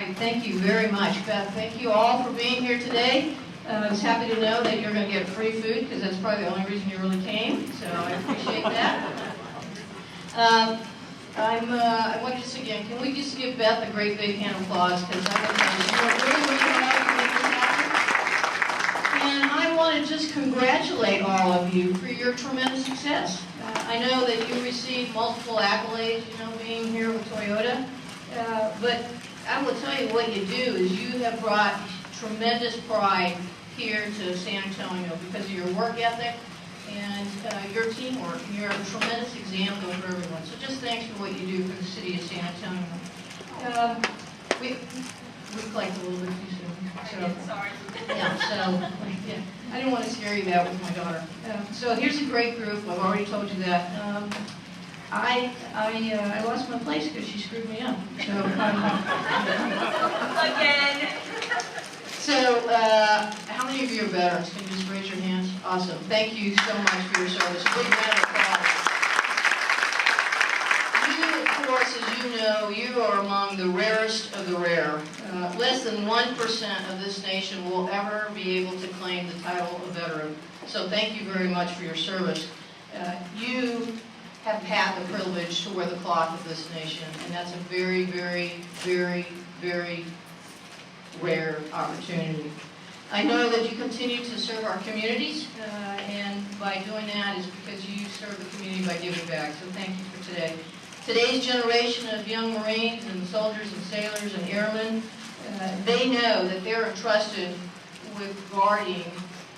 right, thank you very much, Beth. Thank you all for being here today. I was happy to know that you're going to get free food because that's probably the only reason you really came, so I appreciate that. I want to just again, can we just give Beth a great big hand of applause because I know she worked really, really hard to make this happen. And I want to just congratulate all of you for your tremendous success. I know that you received multiple accolades, being here with Toyota, but I will tell you what you do is you have brought tremendous pride here to San Antonio because of your work ethic and your teamwork. You're a tremendous example for everyone. So just thanks for what you do for the city of San Antonio. We clicked a little bit too soon. So, sorry. Yeah, I didn't want to scare you out with my daughter. So here's a great group. I've already told you that. I lost my place because she screwed me up. So Again. So how many of you are veterans? Can you just raise your hands? Awesome. Thank you so much for your service. Big round of applause. You, of course, as you know, you are among the rarest of the rare. Less than 1% of this nation will ever be able to claim the title of veteran. So thank you very much for your service. You have had the privilege to wear the cloth of this nation, and that's a very, very, very, very rare opportunity. I know that you continue to serve our communities, and by doing that is because you serve the community by giving back, so thank you for today. Today's generation of young Marines and soldiers and sailors and airmen, they know that they're entrusted with guarding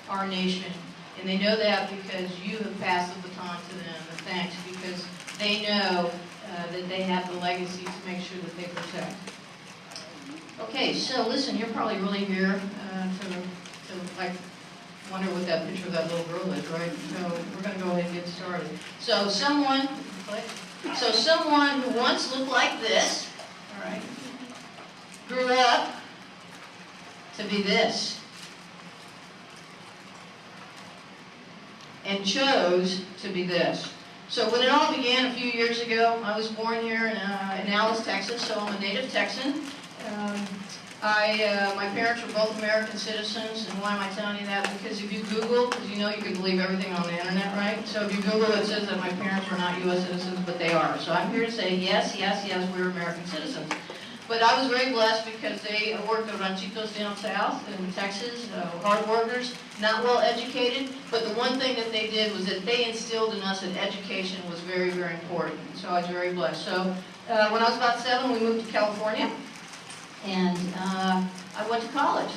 our nation, and they know that because you have passed the baton to them, and thanks, because they know that they have the legacy to make sure that they protect. Okay, so listen, you're probably really here to like wonder what that picture of that little girl is, right? So we're going to go ahead and get started. So someone who once looked like this, all right, grew up to be this, and chose to be this. So when it all began a few years ago, I was born here in Alice, Texas, so I'm a native Texan. My parents were both American citizens, and why am I telling you that? Because if you Google, because you know you can believe everything on the internet, right? So if you Google, it says that my parents were not U.S. citizens, but they are. So I'm here to say yes, yes, yes, we're American citizens. But I was very blessed because they worked at ranchitos down south in Texas, hard workers, not well educated, but the one thing that they did was that they instilled in us that education was very, very important. So I was very blessed. So when I was about 7, we moved to California. And I went to college.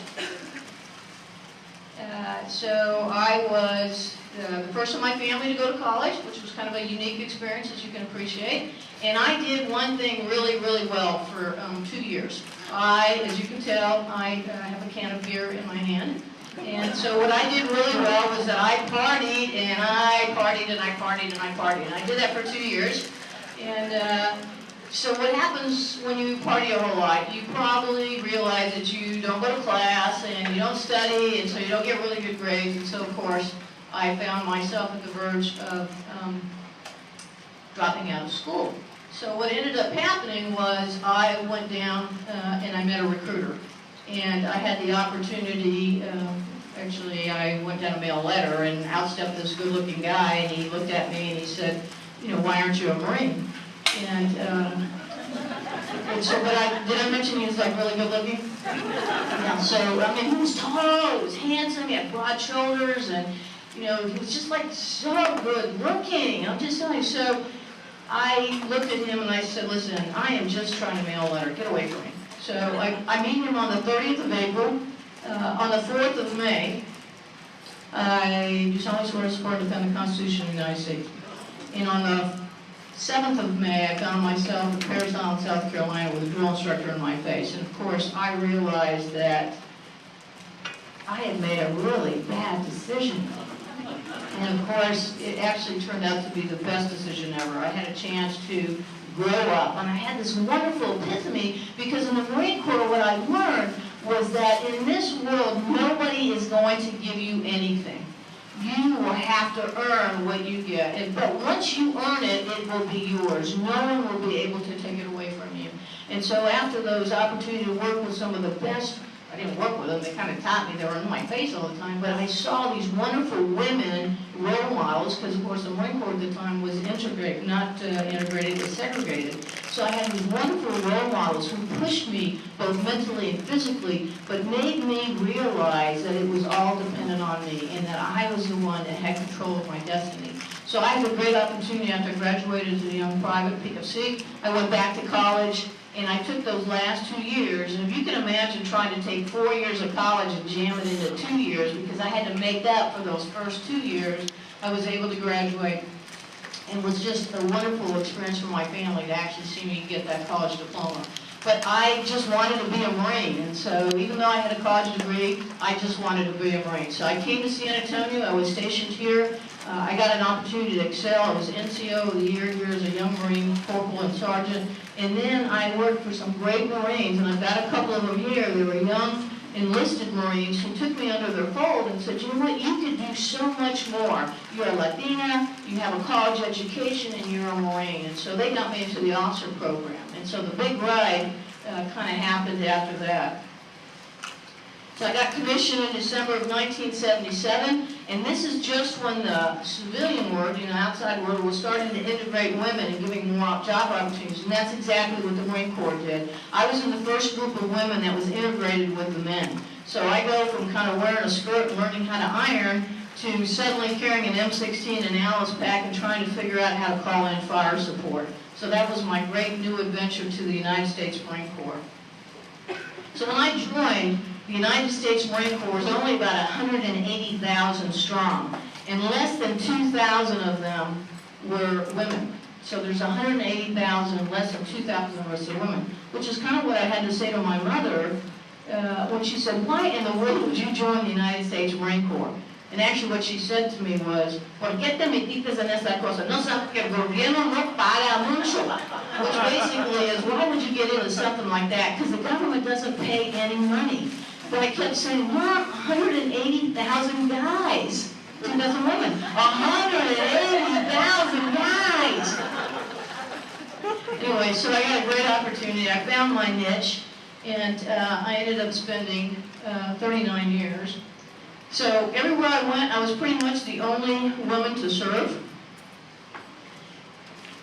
So I was the first in my family to go to college, which was kind of a unique experience, as you can appreciate. And I did one thing really, really well for 2 years. As you can tell, I have a can of beer in my hand. And so what I did really well was that I partied, and I partied, and I partied, and I partied. And I did that for 2 years. And so what happens when you party a whole lot? You probably realize that you don't go to class and you don't study, and so you don't get really good grades. And so, of course, I found myself at the verge of dropping out of school. So what ended up happening was I went down and I met a recruiter. And I had the opportunity, actually I went down to mail a letter, and out stepped this good-looking guy, and he looked at me and he said, why aren't you a Marine? And so, did I mention he was like really good looking? Yeah, so, I mean, he was tall, he was handsome, he had broad shoulders, and, he was just like so good looking. I'm just telling you. So, I looked at him and I said, listen, I am just trying to mail a letter, get away from me. So, I meet him on the 30th of April. On the 4th of May, I do solemnly swear to support and defend the Constitution of the United States. And on the 7th of May, I found myself in Paris Island, South Carolina, with a drill instructor in my face. And of course, I realized that I had made a really bad decision. And of course, it actually turned out to be the best decision ever. I had a chance to grow up, and I had this wonderful epiphany, because in the Marine Corps, what I learned was that in this world, nobody is going to give you anything. You will have to earn what you get. But once you earn it, it will be yours. No one will be able to take it away from you. And so after those opportunities to work with some of the best, I didn't work with them, they kind of taught me, they were in my face all the time, but I saw these wonderful women role models, because of course the Marine Corps at the time was integrated, not integrated, it was segregated. So I had these wonderful role models who pushed me both mentally and physically, but made me realize that it was all dependent on me, and that I was the one that had control of my destiny. So I had a great opportunity after I graduated as a young private PFC. I went back to college, and I took those last 2 years, and if you can imagine trying to take 4 years of college and jam it into 2 years, because I had to make up for those first 2 years, I was able to graduate. And it was just a wonderful experience for my family to actually see me get that college diploma. But I just wanted to be a Marine, and so even though I had a college degree, I just wanted to be a Marine. So I came to San Antonio, I was stationed here. I got an opportunity to excel. I was NCO of the year here as a young Marine, corporal and sergeant. And then I worked for some great Marines, and I've got a couple of them here. They were young enlisted Marines who took me under their fold and said, you know what, you could do so much more. You're a Latina, you have a college education, and you're a Marine. And so they got me into the officer program. And so the big ride kind of happened after that. So I got commissioned in December of 1977, and this is just when the civilian world, outside world, was starting to integrate women and giving more job opportunities, and that's exactly what the Marine Corps did. I was in the first group of women that was integrated with the men. So I go from kind of wearing a skirt and learning how to iron to suddenly carrying an M16 and Alice pack and trying to figure out how to call in fire support. So that was my great new adventure to the United States Marine Corps. So when I joined, the United States Marine Corps was only about 180,000 strong, and less than 2,000 of them were women. So there's 180,000, less than 2,000 of us are women, which is kind of what I had to say to my mother when she said, why in the world would you join the United States Marine Corps? And actually what she said to me was, ¿Por qué te metiste en esa cosa? No sabes que el gobierno no paga mucho. Which basically is, why would you get into something like that? Because the government doesn't pay any money. But I kept saying, Mom, 180,000 guys. 2,000 women. 180,000 guys! Anyway, so I got a great opportunity. I found my niche, and I ended up spending 39 years. So everywhere I went, I was pretty much the only woman to serve.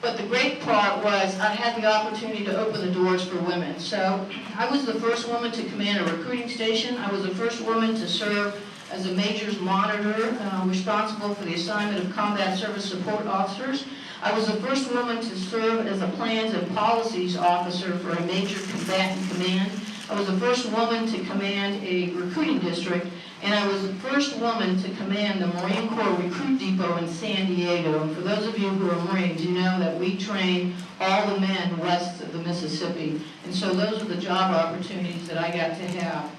But the great part was I had the opportunity to open the doors for women. So I was the first woman to command a recruiting station. I was the first woman to serve as a major's monitor, responsible for the assignment of combat service support officers. I was the first woman to serve as a plans and policies officer for a major combatant command. I was the first woman to command a recruiting district, and I was the first woman to command the Marine Corps Recruit Depot in San Diego. And for those of you who are Marines, you know that we train all the men west of the Mississippi. And so those are the job opportunities that I got to have.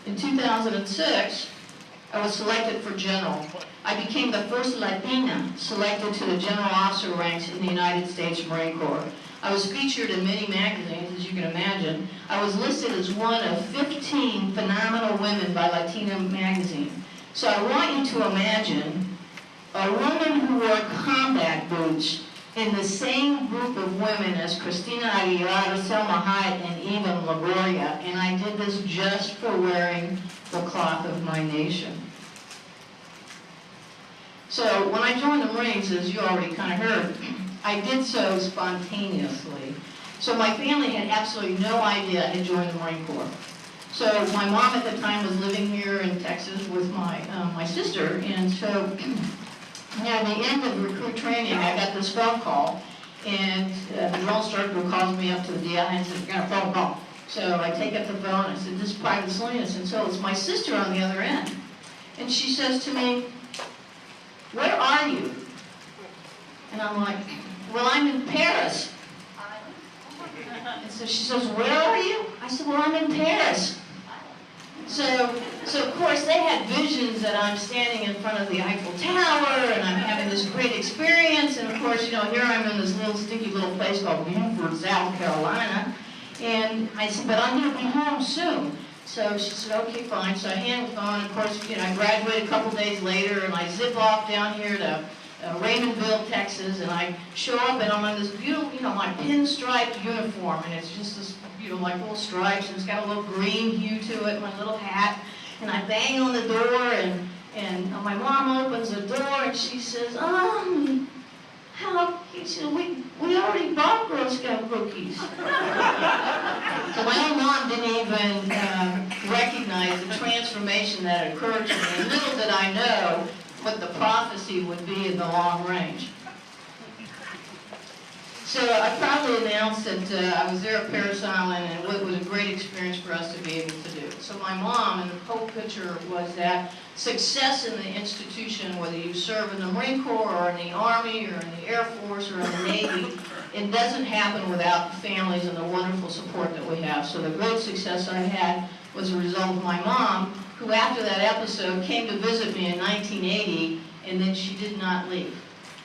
In 2006, I was selected for general. I became the first Latina selected to the general officer ranks in the United States Marine Corps. I was featured in many magazines, as you can imagine. I was listed as one of 15 phenomenal women by Latina magazine. So I want you to imagine a woman who wore combat boots in the same group of women as Christina Aguilar, Selma Hayek, and even LaGloria, and I did this just for wearing the cloth of my nation. So when I joined the Marines, as you already kind of heard, I did so spontaneously. So my family had absolutely no idea I had joined the Marine Corps. So my mom at the time was living here in Texas with my sister, and so at the end of recruit training, I got this phone call, and the drill instructor calls me up to the DI and says, "You're gonna phone call." So I take up the phone, and I said, "This is Private Salinas," and so it's my sister on the other end. And she says to me, "Where are you?" And I'm like, "Well, I'm in Paris." And so she says, "Where are you?" I said, "Well, I'm in Paris." So of course they had visions that I'm standing in front of the Eiffel Tower and I'm having this great experience, and of course, here I'm in this little stinky little place called Beaufort, South Carolina, and I said, "But I'm going to be home soon." So she said, "Okay, fine." So I handed the phone, and of course, I graduated a couple days later, and I zip off down here to Raymondville, Texas, and I show up and I'm in this beautiful, my pinstriped uniform, and it's just this, like little stripes, and it's got a little green hue to it, my little hat, and I bang on the door, and my mom opens the door, and she says, he said, we already bought Girl Scout cookies. So my own mom didn't even recognize the transformation that occurred to me, and little did I know what the prophecy would be in the long range. So I proudly announced that I was there at Parris Island, and it was a great experience for us to be able to do. So my mom, and the whole picture was that success in the institution, whether you serve in the Marine Corps or in the Army or in the Air Force or in the Navy, it doesn't happen without the families and the wonderful support that we have. So the great success I had was a result of my mom, who after that episode came to visit me in 1980, and then she did not leave.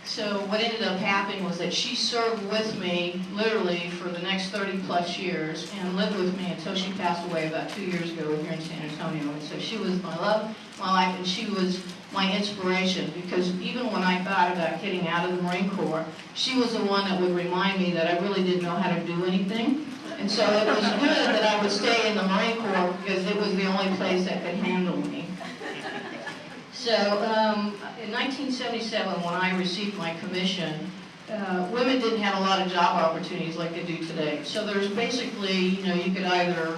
So what ended up happening was that she served with me literally for the next 30 plus years and lived with me until she passed away about 2 years ago here in San Antonio. And so she was my love, my life, and she was my inspiration, because even when I thought about getting out of the Marine Corps, she was the one that would remind me that I really didn't know how to do anything. And so it was good that I would stay in the Marine Corps because it was the only place that could handle me. So in 1977, when I received my commission, women didn't have a lot of job opportunities like they do today. So there's basically, you could either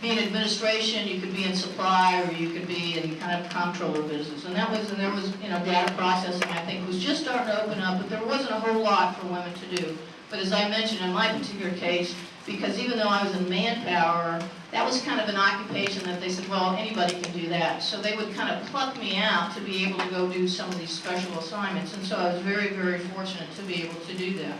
be in administration, you could be in supply, or you could be in kind of comptroller business. And there was, data processing, I think, was just starting to open up, but there wasn't a whole lot for women to do. But as I mentioned in my particular case, because even though I was in manpower, that was kind of an occupation that they said, well, anybody can do that. So they would kind of pluck me out to be able to go do some of these special assignments. And so I was very, very fortunate to be able to do that.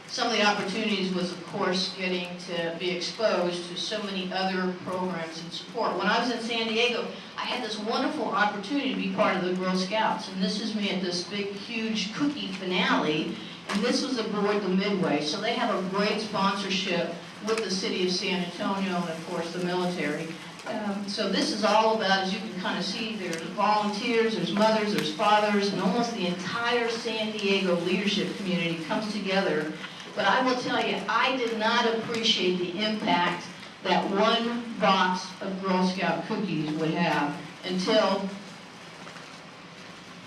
Some of the opportunities was, of course, getting to be exposed to so many other programs and support. When I was in San Diego, I had this wonderful opportunity to be part of the Girl Scouts. And this is me at this big, huge cookie finale. And this was aboard the Midway. So they have a great sponsorship with the city of San Antonio and, of course, the military. So this is all about, as you can kind of see, there's volunteers, there's mothers, there's fathers, and almost the entire San Diego leadership community comes together. But I will tell you, I did not appreciate the impact that one box of Girl Scout cookies would have until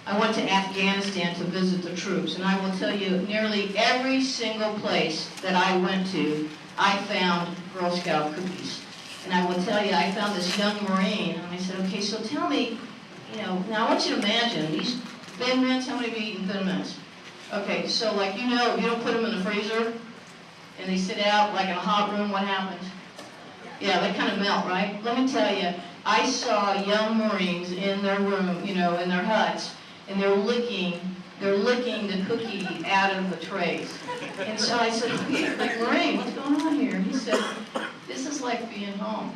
I went to Afghanistan to visit the troops. And I will tell you, nearly every single place that I went to, I found Girl Scout cookies. And I will tell you, I found this young Marine, and I said, okay, so tell me, now I want you to imagine, these Thin Mints, how many of you eaten Thin Mints? Okay, so if you don't put them in the freezer, and they sit out like in a hot room, what happens? Yeah, they kind of melt, right? Let me tell you, I saw young Marines in their room, in their huts, and they're licking the cookie out of the trays. And so I said, Marine, what's going on here? He said, this is like being home.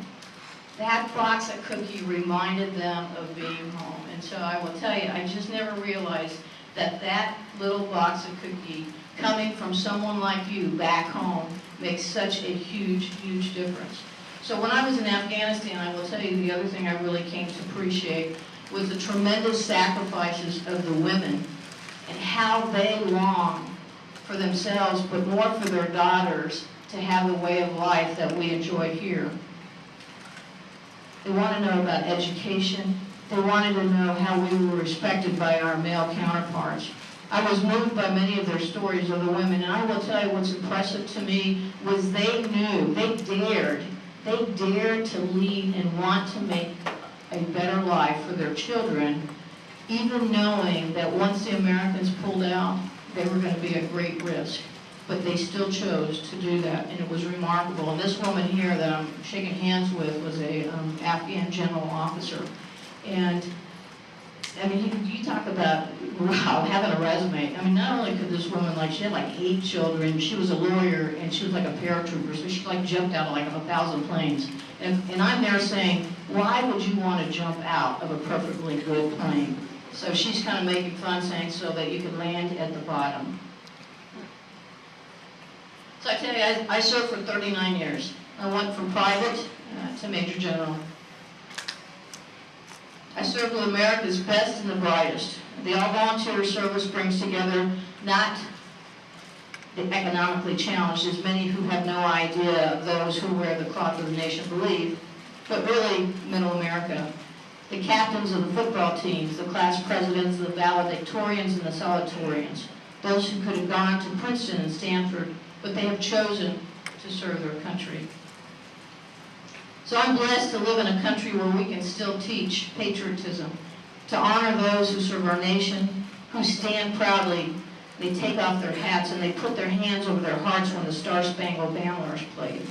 That box of cookie reminded them of being home. And so I will tell you, I just never realized that little box of cookie coming from someone like you back home makes such a huge, huge difference. So when I was in Afghanistan, I will tell you the other thing I really came to appreciate was the tremendous sacrifices of the women and how they long for themselves, but more for their daughters, to have the way of life that we enjoy here. They want to know about education. They wanted to know how we were respected by our male counterparts. I was moved by many of their stories of the women, and I will tell you what's impressive to me was they dared to lead and want to make a better life for their children, even knowing that once the Americans pulled out, they were going to be at great risk. But they still chose to do that, and it was remarkable. And this woman here that I'm shaking hands with was a Afghan general officer. And I mean, you talk about, wow, having a resume. I mean, not only could this woman, she had 8 children, she was a lawyer, and she was like a paratrooper, so she jumped out of 1,000 planes. And I'm there saying, why would you want to jump out of a perfectly good plane? So she's kind of making fun, saying so that you can land at the bottom. So I tell you, I served for 39 years. I went from private to major general. I serve with America's best and the brightest. The all-volunteer service brings together not the economically challenged, as many who have no idea of those who wear the cloth of the nation believe, but really middle America. The captains of the football teams, the class presidents, the valedictorians, and the salutatorians, those who could have gone to Princeton and Stanford, but they have chosen to serve their country. So I'm blessed to live in a country where we can still teach patriotism, to honor those who serve our nation, who stand proudly. They take off their hats and they put their hands over their hearts when the Star-Spangled Banner is played.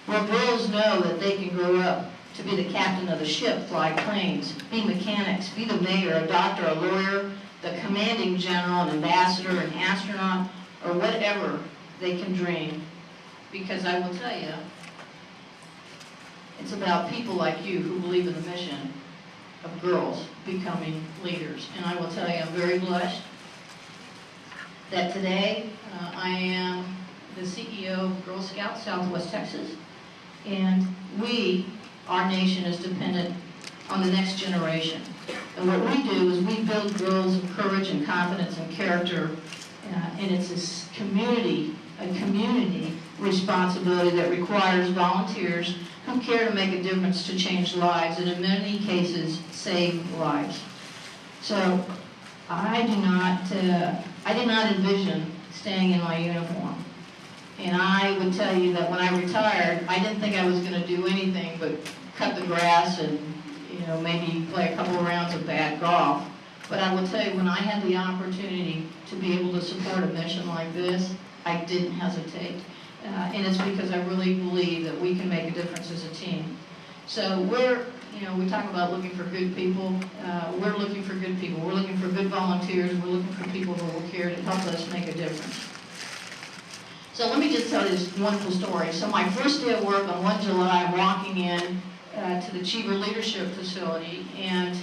Where girls know that they can grow up to be the captain of the ship, fly planes, be mechanics, be the mayor, a doctor, a lawyer, the commanding general, an ambassador, an astronaut, or whatever they can dream. Because I will tell you, it's about people like you who believe in the mission of girls becoming leaders. And I will tell you, I'm very blessed that today I am the CEO of Girl Scouts Southwest Texas. And our nation is dependent on the next generation. And what we do is we build girls of courage and confidence and character. And it's a community responsibility that requires volunteers who care to make a difference to change lives, and in many cases, save lives. So I did not envision staying in my uniform. And I would tell you that when I retired, I didn't think I was going to do anything but cut the grass and, maybe play a couple of rounds of bad golf. But I will tell you, when I had the opportunity to be able to support a mission like this, I didn't hesitate. And it's because I really believe that we can make a difference as a team. So we talk about looking for good people. We're looking for good people. We're looking for good volunteers. We're looking for people who will care to help us make a difference. So let me just tell you this wonderful story. So my first day of work on 1 July, I'm walking in to the Cheever Leadership Facility, and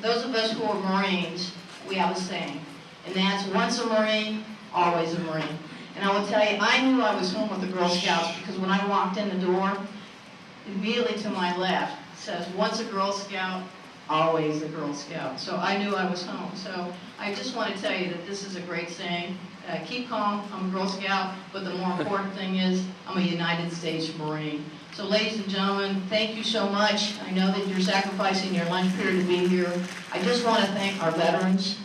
those of us who are Marines, we have a saying, and that's once a Marine, always a Marine. And I will tell you, I knew I was home with the Girl Scouts because when I walked in the door, immediately to my left says, once a Girl Scout, always a Girl Scout. So I knew I was home. So I just want to tell you that this is a great saying. Keep calm, I'm a Girl Scout, but the more important thing is I'm a United States Marine. So ladies and gentlemen, thank you so much. I know that you're sacrificing your lunch period to be here. I just want to thank our veterans.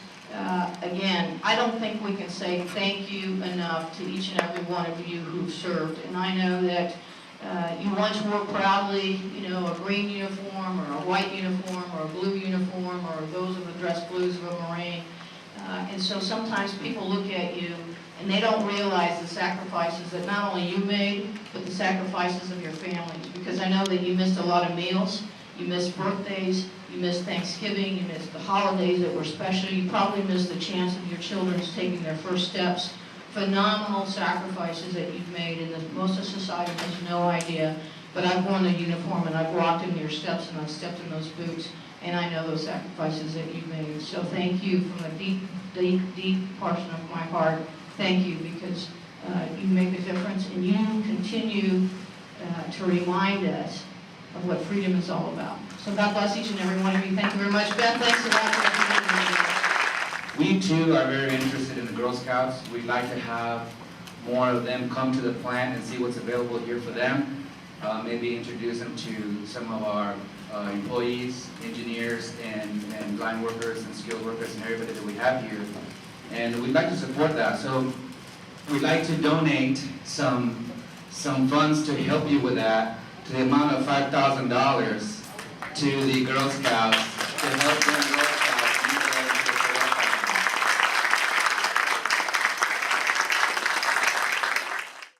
Again, I don't think we can say thank you enough to each and every one of you who've served. And I know that you once wore proudly, a green uniform or a white uniform or a blue uniform or those of the dress blues of a Marine. And so sometimes people look at you and they don't realize the sacrifices that not only you made, but the sacrifices of your families. Because I know that you missed a lot of meals, you missed birthdays, you missed Thanksgiving, you missed the holidays that were special, you probably missed the chance of your children taking their first steps. Phenomenal sacrifices that you've made, and most of society has no idea. But I've worn the uniform and I've walked in your steps and I've stepped in those boots, and I know those sacrifices that you've made. So thank you from a deep, deep, deep portion of my heart. Thank you, because you make a difference and you continue to remind us of what freedom is all about. So God bless each and every one of you. Thank you very much. Beth, thanks a lot for being here. We too are very interested in the Girl Scouts. We'd like to have more of them come to the plant and see what's available here for them. Maybe introduce them to some of our employees, engineers, and line workers and skilled workers and everybody that we have here. And we'd like to support that. So we'd like to donate some funds to help you with that, to the amount of $5,000 to the Girl Scouts